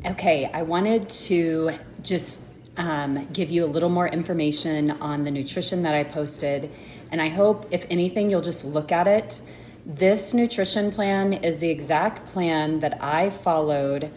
Okay, I wanted to just give you a little more information on the nutrition that I posted. And I hope, if anything, you'll just look at it. This nutrition plan is the exact plan that I followed,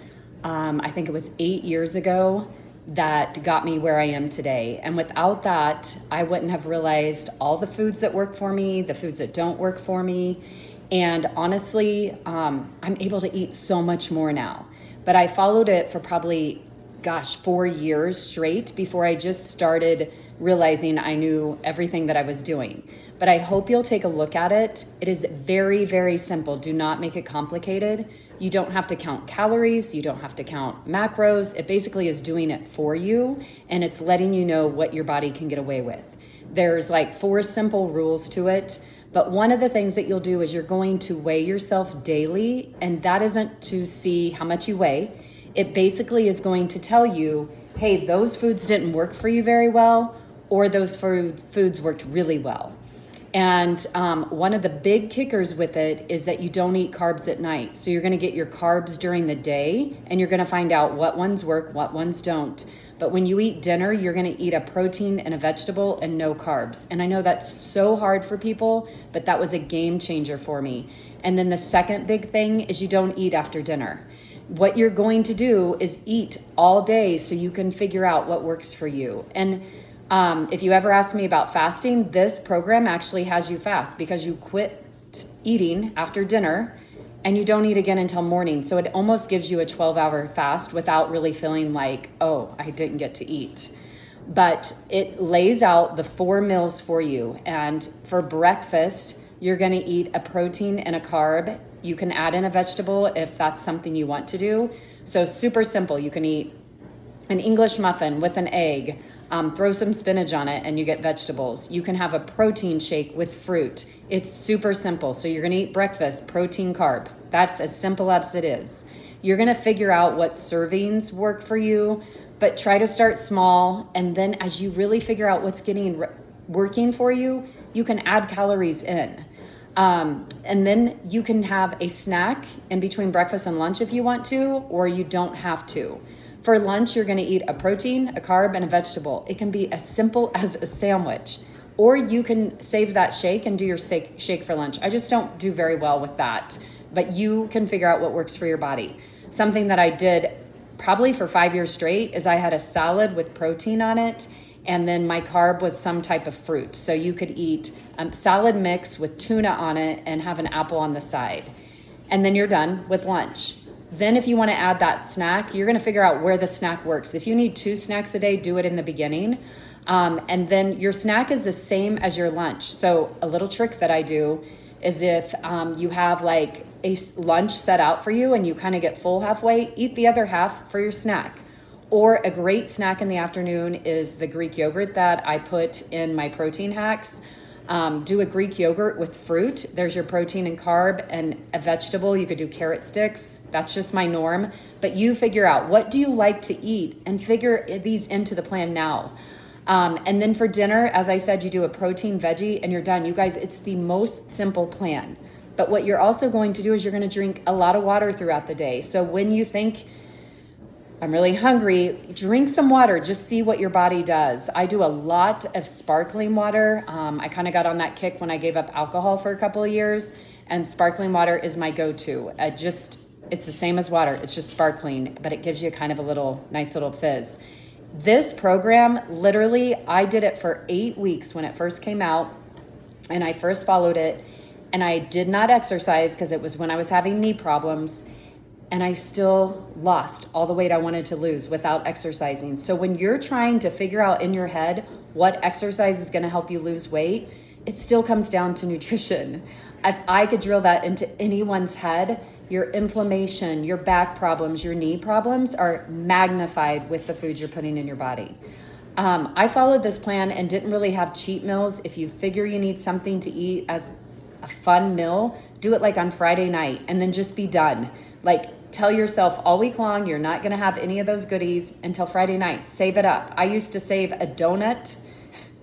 I think it was 8 years ago, that got me where I am today. And without that, I wouldn't have realized all the foods that work for me, the foods that don't work for me. And honestly, I'm able to eat so much more now. But I followed it for probably, 4 years straight before I just started realizing I knew everything that I was doing. But I hope you'll take a look at it. It is very, very simple. Do not make it complicated. You don't have to count calories. You don't have to count macros. It basically is doing it for you, and it's letting you know what your body can get away with. There's like 4 simple rules to it. But one of the things that you'll do is you're going to weigh yourself daily, and that isn't to see how much you weigh. It basically is going to tell you, hey, those foods didn't work for you very well, or those foods worked really well. And one of the big kickers with it is that you don't eat carbs at night. So you're going to get your carbs during the day, and you're going to find out what ones work, what ones don't. But when you eat dinner, you're going to eat a protein and a vegetable and no carbs. And I know that's so hard for people, but that was a game changer for me. And then the second big thing is you don't eat after dinner. What you're going to do is eat all day so you can figure out what works for you. And if you ever ask me about fasting, this program actually has you fast because you quit eating after dinner and you don't eat again until morning. So it almost gives you a 12-hour fast without really feeling like, oh, I didn't get to eat. But it lays out the 4 meals for you. And for breakfast, you're going to eat a protein and a carb. You can add in a vegetable if that's something you want to do. So super simple. You can eat an English muffin with an egg, throw some spinach on it, and you get vegetables. You can have a protein shake with fruit. It's super simple. So you're going to eat breakfast, protein, carb. That's as simple as it is. You're going to figure out what servings work for you, but try to start small. And then as you really figure out what's working for you, you can add calories in. And then you can have a snack in between breakfast and lunch if you want to, or you don't have to. For lunch, you're going to eat a protein, a carb, and a vegetable. It can be as simple as a sandwich, or you can save that shake and do your shake for lunch. I just don't do very well with that, but you can figure out what works for your body. Something that I did probably for 5 years straight is I had a salad with protein on it, and then my carb was some type of fruit. So you could eat a salad mix with tuna on it and have an apple on the side. And then you're done with lunch. Then if you want to add that snack, you're going to figure out where the snack works. If you need 2 snacks a day, do it in the beginning. And then your snack is the same as your lunch. So a little trick that I do is if you have like a lunch set out for you and you kind of get full halfway, eat the other half for your snack. Or a great snack in the afternoon is the Greek yogurt that I put in my protein hacks. Do a Greek yogurt with fruit. There's your protein and carb, and a vegetable. You could do carrot sticks. That's just my norm. But you figure out, what do you like to eat, and figure these into the plan now. And then for dinner, as I said, you do a protein veggie and you're done. You guys, it's the most simple plan. But what you're also going to do is you're going to drink a lot of water throughout the day. So when you think, I'm really hungry, drink some water, just see what your body does. I do a lot of sparkling water. I kind of got on that kick when I gave up alcohol for a couple of years, and sparkling water is my go-to. It's the same as water, it's just sparkling, but it gives you kind of a nice little fizz. This program, literally, I did it for 8 weeks when it first came out, and I first followed it, and I did not exercise because it was when I was having knee problems. And I still lost all the weight I wanted to lose without exercising. So when you're trying to figure out in your head what exercise is going to help you lose weight, it still comes down to nutrition. If I could drill that into anyone's head, your inflammation, your back problems, your knee problems are magnified with the food you're putting in your body. I followed this plan and didn't really have cheat meals. If you figure you need something to eat as a fun meal, do it like on Friday night and then just be done. Like, tell yourself all week long you're not going to have any of those goodies until Friday night. Save it up. I used to save a donut,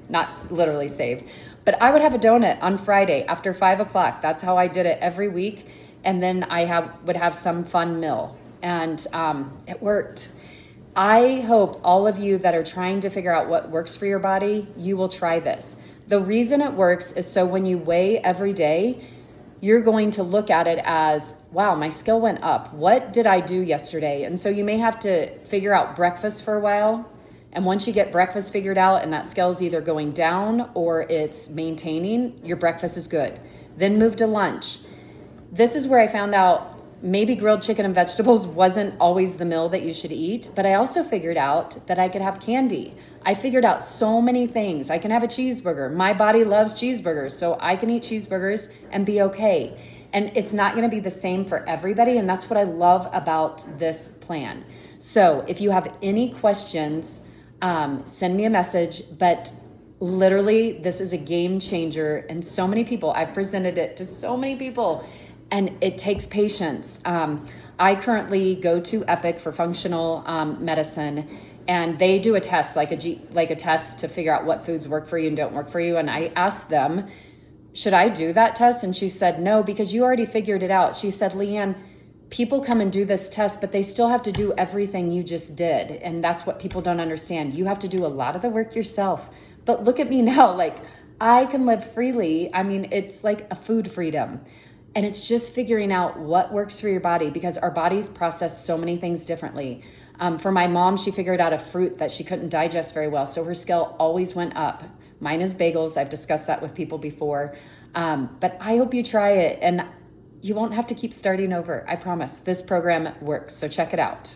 not literally save, but I would have a donut on Friday after 5 o'clock. That's how I did it every week. And then I would have some fun meal. and it worked. I hope all of you that are trying to figure out what works for your body, you will try this. The reason it works is so when you weigh every day, you're going to look at it as, wow, my scale went up. What did I do yesterday? And so you may have to figure out breakfast for a while. And once you get breakfast figured out and that scale is either going down or it's maintaining, your breakfast is good. Then move to lunch. This is where I found out maybe grilled chicken and vegetables wasn't always the meal that you should eat, but I also figured out that I could have candy. I figured out so many things. I can have a cheeseburger. My body loves cheeseburgers, so I can eat cheeseburgers and be okay. And it's not going to be the same for everybody, and that's what I love about this plan. So if you have any questions, send me a message, but literally this is a game changer. And so many people, I've presented it to so many people, and it takes patience. I currently go to Epic for functional medicine, and they do a test, like a test to figure out what foods work for you and don't work for you. And I asked them, should I do that test? And she said, no, because you already figured it out. She said, Leanne, people come and do this test, but they still have to do everything you just did. And that's what people don't understand. You have to do a lot of the work yourself. But look at me now, like I can live freely. I mean, it's like a food freedom. And it's just figuring out what works for your body, because our bodies process so many things differently. For my mom, she figured out a fruit that she couldn't digest very well, so her scale always went up. Mine is bagels. I've discussed that with people before. But I hope you try it, and you won't have to keep starting over. I promise. This program works, so check it out.